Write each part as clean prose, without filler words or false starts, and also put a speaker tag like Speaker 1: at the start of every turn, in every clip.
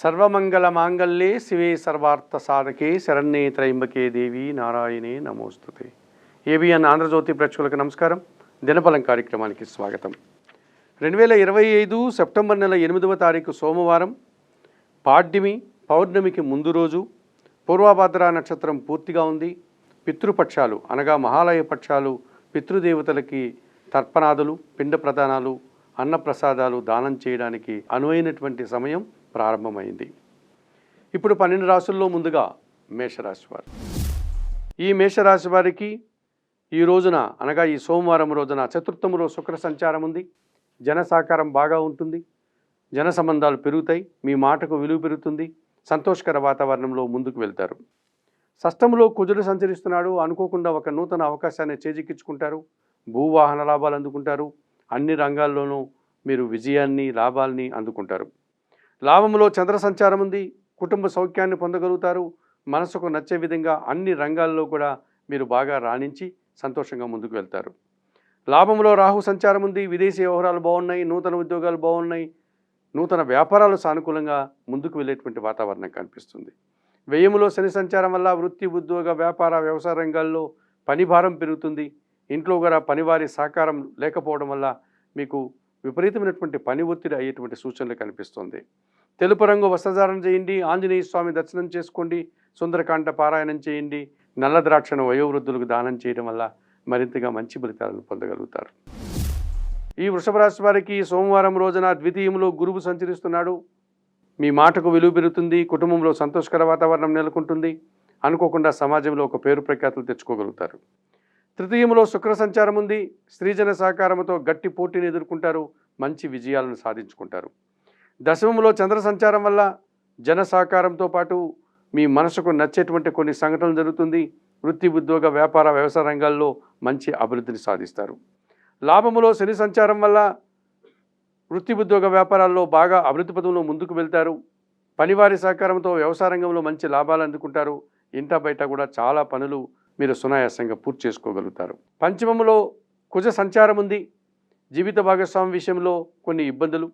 Speaker 1: సర్వమంగళ మాంగళ్యే శివే సర్వార్థ సాధకే శరణ్యే త్రయంబకే దేవి నారాయణే నమోస్తుతే. ఏబిఎన్ ఆంధ్రజ్యోతి ప్రేక్షకులకు నమస్కారం. దినఫలం కార్యక్రమానికి స్వాగతం. 2025 సెప్టెంబర్ నెల 8వ తారీఖు సోమవారం, పాడ్యమి పౌర్ణమికి ముందు రోజు. పూర్వభాద్ర నక్షత్రం పూర్తిగా ఉంది. పితృపక్షాలు అనగా మహాలయ పక్షాలు, పితృదేవతలకి తర్పణాదులు, పిండ ప్రదానాలు, అన్నప్రసాదాలు దానం చేయడానికి అనువైనటువంటి సమయం ప్రారంభమైంది. ఇప్పుడు 12 రాశుల్లో ముందుగా మేషరాశి వారు. ఈ మేషరాశి వారికి ఈ రోజున అనగా ఈ సోమవారం రోజున చతుర్థములో శుక్ర సంచారం ఉంది. జన సహకారం బాగా ఉంటుంది. జన సంబంధాలు పెరుగుతాయి. మీ మాటకు విలువ పెరుగుతుంది. సంతోషకర వాతావరణంలో ముందుకు వెళ్తారు. షష్టములో కుజుడు సంచరిస్తున్నాడు. అనుకోకుండా ఒక నూతన అవకాశాన్ని చేజిక్కించుకుంటారు. భూవాహన లాభాలు అందుకుంటారు. అన్ని రంగాల్లోనూ మీరు విజయాన్ని, లాభాల్ని అందుకుంటారు. లాభంలో చంద్ర సంచారం ఉంది. కుటుంబ సౌఖ్యాన్ని పొందగలుగుతారు. మనసుకు నచ్చే విధంగా అన్ని రంగాల్లో కూడా మీరు బాగా రాణించి సంతోషంగా ముందుకు వెళ్తారు. లాభంలో రాహు సంచారం ఉంది. విదేశీ వ్యవహారాలు బాగున్నాయి. నూతన ఉద్యోగాలు బాగున్నాయి. నూతన వ్యాపారాలు సానుకూలంగా ముందుకు వెళ్ళేటువంటి వాతావరణం కనిపిస్తుంది. వ్యయములో శని సంచారం వల్ల వృత్తి, ఉద్యోగ, వ్యాపార, వ్యవసాయ రంగాల్లో పని భారం పెరుగుతుంది. ఇంట్లో కూడా పనివారి సహకారం లేకపోవడం వల్ల మీకు విపరీతమైనటువంటి పని ఒత్తిడి అయ్యేటువంటి సూచనలు కనిపిస్తుంది. తెలుపు రంగు వస్త్రధారణ చేయండి. ఆంజనేయ స్వామి దర్శనం చేసుకోండి. సుందరకాండ పారాయణం చేయండి. నల్ల ద్రాక్షను వయోవృద్ధులకు దానం చేయడం వల్ల మరింతగా మంచి ఫలితాలను పొందగలుగుతారు. ఈ వృషభ రాశి వారికి సోమవారం రోజున ద్వితీయంలో గురువు సంచరిస్తున్నాడు. మీ మాటకు విలువ పెరుగుతుంది. కుటుంబంలో సంతోషకర వాతావరణం నెలకొంటుంది. అనుకోకుండా సమాజంలో ఒక పేరు ప్రఖ్యాతులు తెచ్చుకోగలుగుతారు. తృతీయంలో శుక్ర సంచారం ఉంది. స్త్రీజన సహకారంతో గట్టి పోటీని ఎదుర్కొంటారు. మంచి విజయాలను సాధించుకుంటారు. దశమంలో చంద్ర సంచారం వల్ల జన సహకారంతో పాటు మీ మనసుకు నచ్చేటువంటి కొన్ని సంఘటనలు జరుగుతుంది. వృత్తి, ఉద్యోగ, వ్యాపార, వ్యవసాయ రంగాల్లో మంచి అభివృద్ధిని సాధిస్తారు. లాభములో శని సంచారం వల్ల వృత్తి, ఉద్యోగ, వ్యాపారాల్లో బాగా అభివృద్ధి పదంలో ముందుకు వెళ్తారు. పనివారి సహకారంతో వ్యవసాయ రంగంలో మంచి లాభాలు అందుకుంటారు. ఇంట బయట కూడా చాలా పనులు మీరు సునాయాసంగా పూర్తి చేసుకోగలుగుతారు. పంచమములో కుజ సంచారం ఉంది. జీవిత భాగస్వామి విషయంలో కొన్ని ఇబ్బందులు,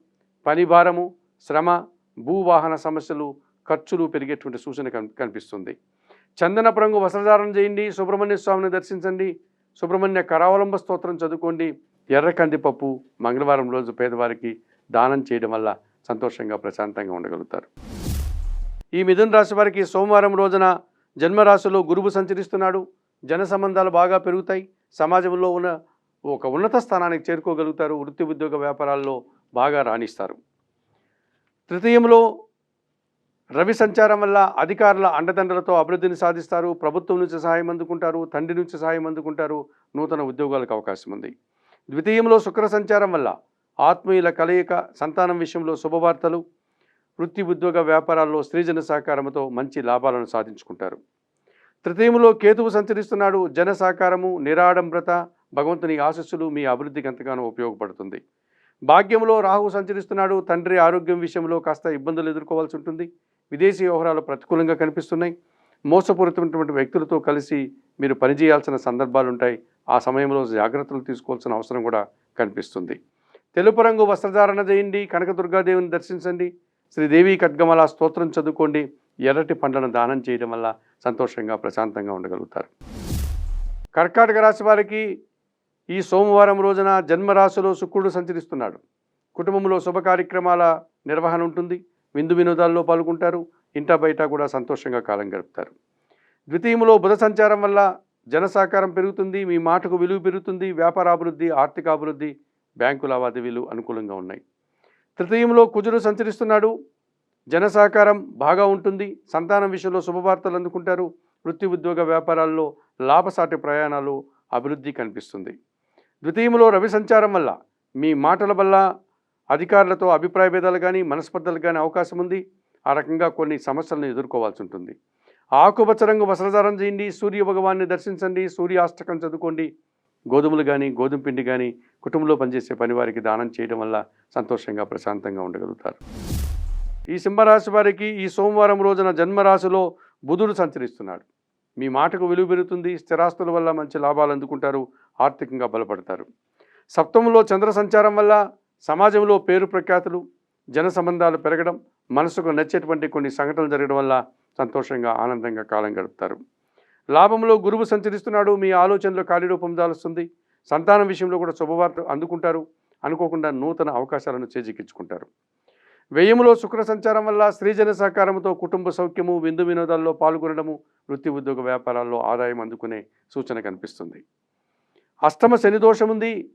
Speaker 1: పని భారము, శ్రమ, భూవాహన సమస్యలు, ఖర్చులు పెరిగేటువంటి సూచన కనిపిస్తుంది. చందనపు రంగు వస్త్రధారణ చేయండి. సుబ్రహ్మణ్య స్వామిని దర్శించండి. సుబ్రహ్మణ్య కరావలంబ స్తోత్రం చదువుకోండి. ఎర్ర కందిపప్పు మంగళవారం రోజు పేదవారికి దానం చేయడం వల్ల సంతోషంగా ప్రశాంతంగా ఉండగలుగుతారు. ఈ మిథున రాశి వారికి సోమవారం రోజున జన్మరాశిలో గురువు సంచరిస్తున్నాడు. జన సంబంధాలు బాగా పెరుగుతాయి. సమాజంలో ఉన్న ఒక ఉన్నత స్థానానికి చేరుకోగలుగుతారు. వృత్తి, ఉద్యోగ, వ్యాపారాల్లో బాగా రాణిస్తారు. తృతీయంలో రవి సంచారం వల్ల అధికారుల అండదండలతో అభివృద్ధిని సాధిస్తారు. ప్రభుత్వం నుంచి సహాయం అందుకుంటారు. తండ్రి నుంచి సహాయం అందుకుంటారు. నూతన ఉద్యోగాలకు అవకాశం ఉంది. ద్వితీయంలో శుక్ర సంచారం వల్ల ఆత్మీయుల కలయిక, సంతానం విషయంలో శుభవార్తలు, వృత్తి, ఉద్యోగ, వ్యాపారాల్లో స్త్రీజన సహకారంతో మంచి లాభాలను సాధించుకుంటారు. తృతీయంలో కేతువు సంచరిస్తున్నాడు. జన సహకారము, నిరాడంబరత, భగవంతుని ఆశస్సులు మీ అభివృద్ధికి ఎంతగానో ఉపయోగపడుతుంది. భాగ్యంలో రాహు సంచరిస్తున్నాడు. తండ్రి ఆరోగ్యం విషయంలో కాస్త ఇబ్బందులు ఎదుర్కోవాల్సి ఉంటుంది. విదేశీ వ్యవహారాలు ప్రతికూలంగా కనిపిస్తున్నాయి. మోసపూరితమైనటువంటి వ్యక్తులతో కలిసి మీరు పనిచేయాల్సిన సందర్భాలు ఉంటాయి. ఆ సమయంలో జాగ్రత్తలు తీసుకోవాల్సిన అవసరం కూడా కనిపిస్తుంది. తెలుపు రంగు వస్త్రధారణ చేయండి. కనకదుర్గాదేవిని దర్శించండి. శ్రీదేవి ఖడ్గమాల స్తోత్రం చదువుకోండి. ఎర్రటి పండ్లను దానం చేయడం వల్ల సంతోషంగా ప్రశాంతంగా ఉండగలుగుతారు. కర్కాటక రాశి వారికి ఈ సోమవారం రోజున జన్మరాశిలో శుక్రుడు సంచరిస్తున్నాడు. కుటుంబంలో శుభ కార్యక్రమాల నిర్వహణ ఉంటుంది. విందు వినోదాల్లో పాల్గొంటారు. ఇంట బయట కూడా సంతోషంగా కాలం గడుపుతారు. ద్వితీయంలో బుధ సంచారం వల్ల జన సహకారం పెరుగుతుంది. మీ మాటకు విలువ పెరుగుతుంది. వ్యాపార అభివృద్ధి, ఆర్థిక అభివృద్ధి, బ్యాంకు లావాదేవీలు అనుకూలంగా ఉన్నాయి. తృతీయంలో కుజుడు సంచరిస్తున్నాడు. జన సహకారం బాగా ఉంటుంది. సంతానం విషయంలో శుభవార్తలు అందుకుంటారు. వృత్తి, ఉద్యోగ, వ్యాపారాల్లో లాభసాటి ప్రయాణాలు, అభివృద్ధి కనిపిస్తుంది. ద్వితీయంలో రవి సంచారం వల్ల మీ మాటల వల్ల అధికారులతో అభిప్రాయ భేదాలు కానీ, మనస్పర్ధలు కానీ అవకాశం ఉంది. ఆ రకంగా కొన్ని సమస్యలను ఎదుర్కోవాల్సి ఉంటుంది. ఆకుపచ్చ రంగు వస్త్రధారణ చేయండి. సూర్య భగవాన్ని దర్శించండి. సూర్యాష్టకం చదువుకోండి. గోధుమలు కానీ, గోధుమ పిండి కానీ కుటుంబంలో పనిచేసే పనివారికి దానం చేయడం వల్ల సంతోషంగా ప్రశాంతంగా ఉండగలుగుతారు. ఈ సింహరాశి వారికి ఈ సోమవారం రోజున జన్మరాశిలో బుధుడు సంచరిస్తున్నాడు. మీ మాటకు విలువ పెరుగుతుంది. స్థిరాస్తుల వల్ల మంచి లాభాలు అందుకుంటారు. ఆర్థికంగా బలపడతారు. సప్తమంలో చంద్ర సంచారం వల్ల సమాజంలో పేరు ప్రఖ్యాతులు, జన సంబంధాలు పెరగడం, మనసుకు నచ్చేటువంటి కొన్ని సంఘటనలు జరగడం వల్ల సంతోషంగా ఆనందంగా కాలం గడుపుతారు. లాభంలో గురువు సంచరిస్తున్నాడు, మీ ఆలోచనలో కార్యరూపం దాలుస్తుంది. సంతానం విషయంలో కూడా శుభవార్త అందుకుంటారు. అనుకోకుండా నూతన అవకాశాలను చేజిక్కించుకుంటారు. వ్యయములో శుక్ర సంచారం వల్ల స్త్రీజన సహకారంతో కుటుంబ సౌఖ్యము, విందు వినోదాల్లో పాల్గొనడము, వృత్తి ఉద్యోగ వ్యాపారాల్లో ఆదాయం అందుకునే సూచన కనిపిస్తుంది. అష్టమ శని దోషం ఉంది.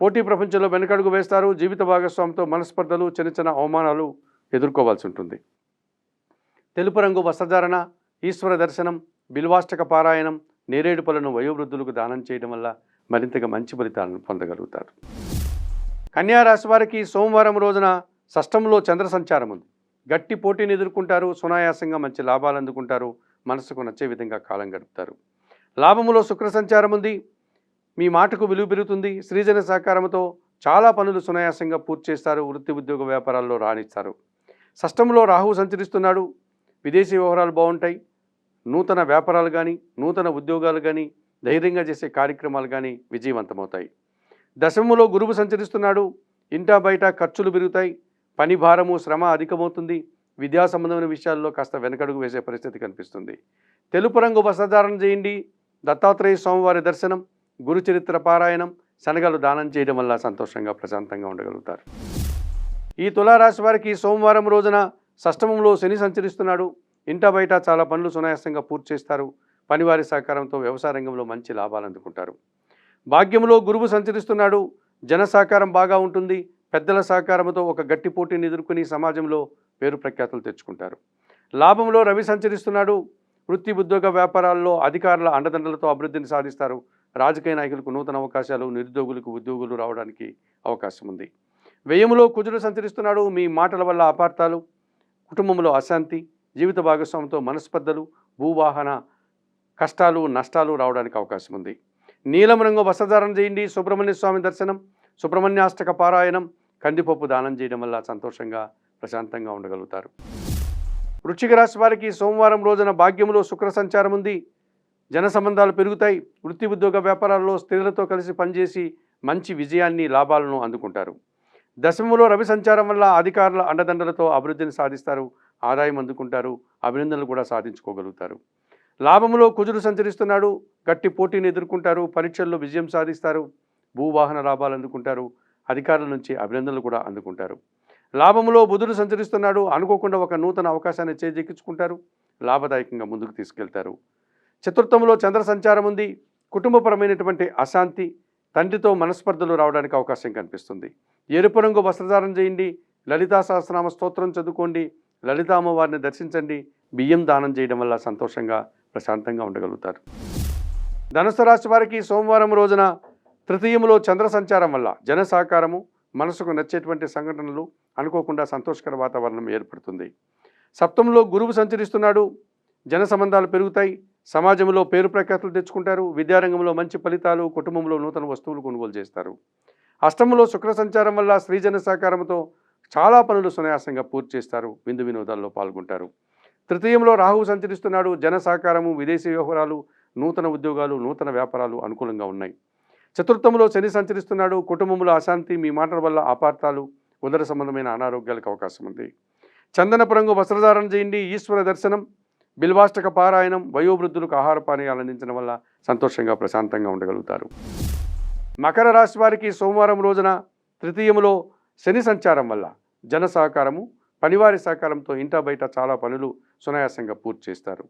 Speaker 1: పోటీ ప్రపంచంలో వెనకడుగు వేస్తారు. జీవిత భాగస్వామితో మనస్పర్ధలు, చిన్న చిన్న అవమానాలు ఎదుర్కోవాల్సి ఉంటుంది. తెలుపు రంగు వస్త్రధారణ, ఈశ్వర దర్శనం, బిల్వాష్టక పారాయణం, నేరేడు పళ్ళను వయోవృద్ధులకు దానం చేయడం వల్ల మరింతగా మంచి ఫలితాలను పొందగలుగుతారు. కన్యా రాశి వారికి సోమవారం రోజున షష్టంలో చంద్ర సంచారం ఉంది. గట్టి పోటీని ఎదుర్కొంటారు. సునాయాసంగా మంచి లాభాలు అందుకుంటారు. మనసుకు నచ్చే విధంగా కాలం గడుపుతారు. లాభములో శుక్ర సంచారం ఉంది. మీ మాటకు విలువ పెరుగుతుంది. స్త్రీజన సహకారంతో చాలా పనులు సునాయాసంగా పూర్తి చేస్తారు. వృత్తి ఉద్యోగ వ్యాపారాల్లో రాణిస్తారు. షష్టంలో రాహువు సంచరిస్తున్నాడు. విదేశీ వ్యవహారాలు బాగుంటాయి. నూతన వ్యాపారాలు కానీ, నూతన ఉద్యోగాలు కానీ, ధైర్యంగా చేసే కార్యక్రమాలు కానీ విజయవంతమవుతాయి. దశమములో గురువు సంచరిస్తున్నాడు. ఇంటా బయట ఖర్చులు పెరుగుతాయి. పని భారము, శ్రమ అధికమవుతుంది. విద్యా సంబంధమైన విషయాల్లో కాస్త వెనకడుగు వేసే పరిస్థితి కనిపిస్తుంది. తెలుపు రంగు వస్త్రధారణ చేయండి. దత్తాత్రేయ స్వామివారి దర్శనం, గురు చరిత్ర పారాయణం, శనగలు దానం చేయడం వల్ల సంతోషంగా ప్రశాంతంగా ఉండగలుగుతారు. ఈ తులారాశి వారికి సోమవారం రోజున షష్టమంలో శని సంచరిస్తున్నాడు. ఇంట బయట చాలా పనులు సునాయాసంగా పూర్తి చేస్తారు. పనివారి సహకారంతో వ్యవసాయ రంగంలో మంచి లాభాలు అందుకుంటారు. భాగ్యంలో గురువు సంచరిస్తున్నాడు. జన సహకారం బాగా ఉంటుంది. పెద్దల సహకారంతో ఒక గట్టి పోటీని ఎదుర్కొని సమాజంలో పేరు ప్రఖ్యాతులు తెచ్చుకుంటారు. లాభంలో రవి సంచరిస్తున్నాడు. వృత్తి ఉద్యోగ వ్యాపారాల్లో అధికారుల అండదండలతో అభివృద్ధిని సాధిస్తారు. రాజకీయ నాయకులకు నూతన అవకాశాలు, నిరుద్యోగులకు ఉద్యోగులు రావడానికి అవకాశం ఉంది. వ్యయములో కుజుడు సంచరిస్తున్నాడు. మీ మాటల వల్ల అపార్థాలు, కుటుంబంలో అశాంతి, జీవిత భాగస్వామితో మనస్పర్ధలు, భూవాహన కష్టాలు, నష్టాలు రావడానికి అవకాశం ఉంది. నీలం రంగు వస్త్రధారణ చేయండి. సుబ్రహ్మణ్య స్వామి దర్శనం, సుబ్రహ్మణ్యాష్టక పారాయణం, కందిపప్పు దానం చేయడం వల్ల సంతోషంగా ప్రశాంతంగా ఉండగలుగుతారు. వృశ్చిక రాశి వారికి సోమవారం రోజున భాగ్యంలో శుక్ర సంచారం ఉంది. జన సంబంధాలు పెరుగుతాయి. వృత్తి ఉద్యోగ వ్యాపారాల్లో స్త్రీలతో కలిసి పనిచేసి మంచి విజయాన్ని, లాభాలను అందుకుంటారు. దశమములో రవి సంచారం వల్ల అధికారుల అండదండలతో అభివృద్ధిని సాధిస్తారు. ఆదాయం అందుకుంటారు. అభినందనలు కూడా సాధించుకోగలుగుతారు. లాభములో కుజుడు సంచరిస్తున్నాడు. గట్టి పోటీని ఎదుర్కొంటారు. పరీక్షల్లో విజయం సాధిస్తారు. భూవాహన లాభాలు అందుకుంటారు. అధికారుల నుంచి అభినందనలు కూడా అందుకుంటారు. లాభములో బుధుడు సంచరిస్తున్నాడు. అనుకోకుండా ఒక నూతన అవకాశాన్ని చేజిక్కించుకుంటారు. లాభదాయకంగా ముందుకు తీసుకెళ్తారు. చతుర్థంలో చంద్ర సంచారం ఉంది. కుటుంబపరమైనటువంటి అశాంతి, తండ్రితో మనస్పర్ధలు రావడానికి అవకాశం కనిపిస్తుంది. ఎరుపు రంగు వస్త్రధారణ చేయండి. లలితా సహస్రనామ స్తోత్రం చదువుకోండి. లలితా అమ్మవారిని దర్శించండి. బియ్యం దానం చేయడం వల్ల సంతోషంగా ప్రశాంతంగా ఉండగలుగుతారు. ధనుసు రాశి వారికి సోమవారం రోజున తృతీయములో చంద్ర సంచారం వల్ల జన సహకారము, మనసుకు నచ్చేటువంటి సంఘటనలు, అనుకోకుండా సంతోషకర వాతావరణం ఏర్పడుతుంది. సప్తమంలో గురువు సంచరిస్తున్నాడు. జన సంబంధాలు పెరుగుతాయి. సమాజంలో పేరు ప్రఖ్యాతులు తెచ్చుకుంటారు. విద్యారంగంలో మంచి ఫలితాలు, కుటుంబంలో నూతన వస్తువులు కొనుగోలు చేస్తారు. అష్టమంలో శుక్ర సంచారం వల్ల స్త్రీజన సహకారంతో చాలా పనులు సునాయాసంగా పూర్తి చేస్తారు. విందు వినోదాల్లో పాల్గొంటారు. తృతీయంలో రాహువు సంచరిస్తున్నాడు. జన సహకారము, విదేశీ వ్యవహారాలు, నూతన ఉద్యోగాలు, నూతన వ్యాపారాలు అనుకూలంగా ఉన్నాయి. చతుర్థంలో శని సంచరిస్తున్నాడు. కుటుంబంలో అశాంతి, మీ మాటల వల్ల అపార్థాలు, ఉదర సంబంధమైన అనారోగ్యాలకు అవకాశం ఉంది. చందనపు రంగు వస్త్రధారణ చేయండి. ఈశ్వర దర్శనం, బిల్వాష్టక పారాయణం, వయోవృద్ధులకు ఆహార పానీయాలు అందించడం వల్ల సంతోషంగా ప్రశాంతంగా ఉండగలుగుతారు. మకర రాశి వారికి సోమవారం రోజున తృతీయములో శని సంచారం వల్ల జన సహకారము, పనివారి సహకారంతో ఇంటా బయట చాలా పనులు సునాయాసంగా పూర్తి చేస్తారు.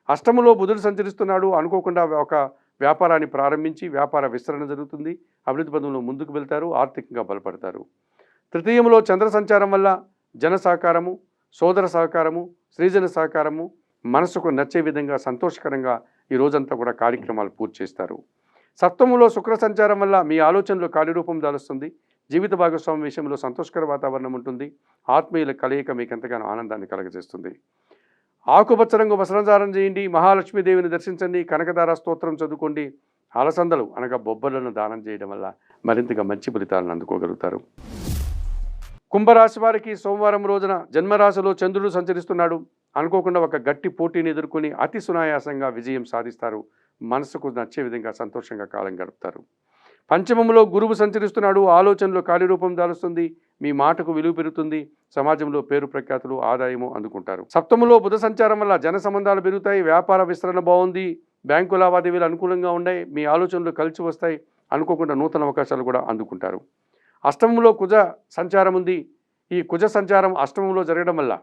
Speaker 1: అష్టములో బుధుడు సంచరిస్తున్నాడు. అనుకోకుండా ఒక వ్యాపారాన్ని ప్రారంభించి వ్యాపార విస్తరణ జరుగుతుంది. అభివృద్ధి పదంలో ముందుకు వెళ్తారు. ఆర్థికంగా బలపడతారు. తృతీయములో చంద్ర సంచారం వల్ల జన సహకారము, సోదర సహకారము, స్త్రీజన సహకారము, మనసుకు నచ్చే విధంగా సంతోషకరంగా ఈ రోజంతా కూడా కార్యక్రమాలు పూర్తి చేస్తారు. సప్తమంలో శుక్ర సంచారం వల్ల మీ ఆలోచనలు కార్యరూపం దాలుస్తుంది. జీవిత భాగస్వామి విషయంలో సంతోషకర వాతావరణం ఉంటుంది. ఆత్మీయుల కలయిక మీకు ఎంతగానో ఆనందాన్ని కలగజేస్తుంది. ఆకుపచ్చ రంగు వస్త్రధారణ చేయండి. మహాలక్ష్మీదేవిని దర్శించండి. కనకదార స్తోత్రం చదువుకోండి. అలసందలు అనగా బొబ్బలను దానం చేయడం వల్ల మరింతగా మంచి ఫలితాలను అందుకోగలుగుతారు. కుంభరాశి వారికి సోమవారం రోజున జన్మరాశిలో చంద్రుడు సంచరిస్తున్నాడు. అనుకోకుండా ఒక గట్టి పోటీని ఎదుర్కొని అతి సునాయాసంగా విజయం సాధిస్తారు. మనసుకు నచ్చే విధంగా సంతోషంగా కాలం గడుపుతారు. పంచమంలో గురువు సంచరిస్తున్నాడు, ఆలోచనలో కార్యరూపం దాలుస్తుంది, మీ మాటకు విలువ పెరుగుతుంది, సమాజంలో పేరు ప్రఖ్యాతులు ఆదాయము అందుకుంటారు. సప్తములో బుధ సంచారం వల్ల జన సంబంధాలు పెరుగుతాయి, వ్యాపార విస్తరణ బాగుంది, బ్యాంకు లావాదేవీలు అనుకూలంగా ఉన్నాయి, మీ ఆలోచనలు కలిసి వస్తాయి, అనుకోకుండా నూతన అవకాశాలు కూడా అందుకుంటారు. అష్టమంలో కుజ సంచారం ఉంది, ఈ కుజ సంచారం అష్టమంలో జరగడం వల్ల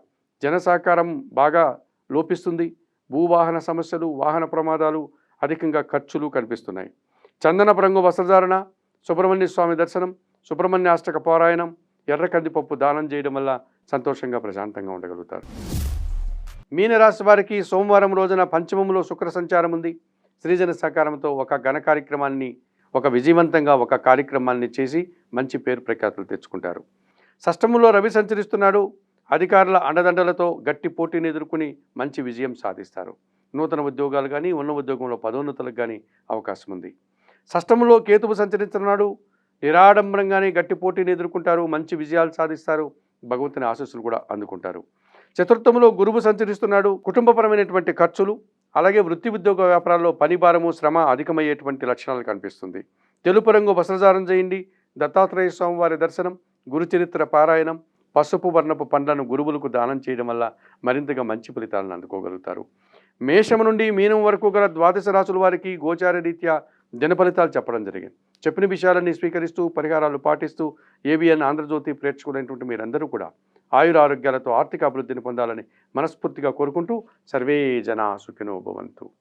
Speaker 1: జన సహకారం బాగా లోపిస్తుంది, భూవాహన సమస్యలు, వాహన ప్రమాదాలు, అధికంగా ఖర్చులు కనిపిస్తున్నాయి. చందనపు రంగు వస్త్రధారణ, సుబ్రహ్మణ్య స్వామి దర్శనం, సుబ్రహ్మణ్యాష్టక పారాయణం, ఎర్ర కందిపప్పు దానం చేయడం వల్ల సంతోషంగా ప్రశాంతంగా ఉండగలుగుతారు. మీనరాశి వారికి సోమవారం రోజున పంచమంలో శుక్ర సంచారం ఉంది. స్త్రీజన సహకారంతో ఒక ఘన కార్యక్రమాన్ని, ఒక విజయవంతంగా ఒక కార్యక్రమాన్ని చేసి మంచి పేరు ప్రఖ్యాతులు తెచ్చుకుంటారు. షష్టమంలో రవి సంచరిస్తున్నాడు, అధికారుల అండదండలతో గట్టి పోటీని ఎదుర్కొని మంచి విజయం సాధిస్తారు. నూతన ఉద్యోగాలు కానీ, ఉన్న ఉద్యోగంలో పదోన్నతులకు కానీ అవకాశం ఉంది. షష్టమంలో కేతువు సంచరిస్తున్నాడు, నిరాడంబరంగానే గట్టి పోటీని ఎదుర్కొంటారు, మంచి విజయాలు సాధిస్తారు, భగవంతుని ఆశీస్సులు కూడా అందుకుంటారు. చతుర్థంలో గురువు సంచరిస్తున్నాడు, కుటుంబపరమైనటువంటి ఖర్చులు, అలాగే వృత్తి ఉద్యోగ వ్యాపారాల్లో పని భారము, శ్రమ అధికమయ్యేటువంటి లక్షణాలు కనిపిస్తుంది. తెలుపు రంగు వస్త్రధారణ చేయండి, దత్తాత్రేయ స్వామి వారి దర్శనం, గురుచరిత్ర పారాయణం, పసుపు వర్ణపు పండ్లను గురువులకు దానం చేయడం వల్ల మరింతగా మంచి ఫలితాలను అందుకోగలుగుతారు. మేషం నుండి మీనం వరకు గల ద్వాదశ రాశుల వారికి గోచార రీత్యా దిన ఫలితాలు చెప్పడం జరిగింది. చెప్పిన విషయాలన్నీ స్వీకరిస్తూ పరిహారాలు పాటిస్తూ ఏబిఎన్ ఆంధ్రజ్యోతి ప్రేక్షకులైనటువంటి మీరందరూ కూడా ఆయుర ఆరోగ్యాలతో ఆర్థిక అభివృద్ధిని పొందాలని మనస్ఫూర్తిగా కోరుకుంటూ సర్వే జనా సుఖినో భవంతు.